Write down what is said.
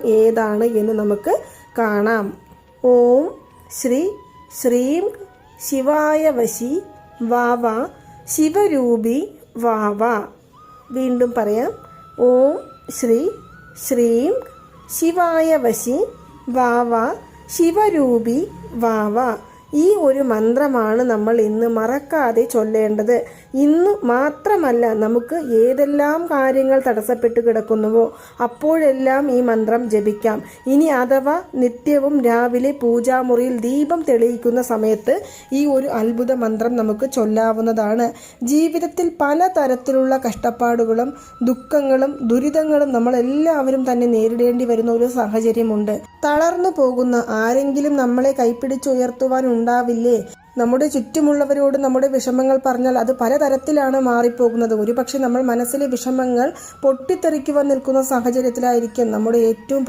ഏതാണ് എന്ന് നമുക്ക് കാണാം. ഓം ശ്രീ ശ്രീം ശിവായ വശി വാവ ശിവരൂപി വാവ. വീണ്ടും പറയാം. ഓം ശ്രീ ശ്രീം ശിവായ വശി വാവ ശിവരൂപി വാവ. ഈ ഒരു മന്ത്രമാണ് നമ്മൾ ഇന്ന് മറക്കാതെ ചൊല്ലേണ്ടത്. ഇന്ന് മാത്രമല്ല, നമുക്ക് ഏതെല്ലാം കാര്യങ്ങൾ തടസ്സപ്പെട്ട് കിടക്കുന്നുവോ അപ്പോഴെല്ലാം ഈ മന്ത്രം ജപിക്കാം. ഇനി അഥവാ നിത്യവും രാവിലെ പൂജാമുറിയിൽ ദീപം തെളിയിക്കുന്ന സമയത്ത് ഈ ഒരു അത്ഭുത മന്ത്രം നമുക്ക് ചൊല്ലാവുന്നതാണ്. ജീവിതത്തിൽ പലതരത്തിലുള്ള കഷ്ടപ്പാടുകളും ദുഃഖങ്ങളും ദുരിതങ്ങളും നമ്മളെല്ലാവരും തന്നെ നേരിടേണ്ടി വരുന്ന ഒരു സാഹചര്യമുണ്ട്. തളർന്നു പോകുന്ന ആരെങ്കിലും നമ്മളെ കൈപ്പിടിച്ചുയർത്തുവാൻ ഉണ്ടാവില്ലേ? നമ്മുടെ ചുറ്റുമുള്ളവരോട് നമ്മുടെ വിഷമങ്ങൾ പറഞ്ഞാൽ അത് പലതരത്തിലാണ് മാറിപ്പോകുന്നത്. ഒരുപക്ഷെ നമ്മൾ മനസ്സിലെ വിഷമങ്ങൾ പൊട്ടിത്തെറിക്കുവാൻ നിൽക്കുന്ന സാഹചര്യത്തിലായിരിക്കും നമ്മുടെ ഏറ്റവും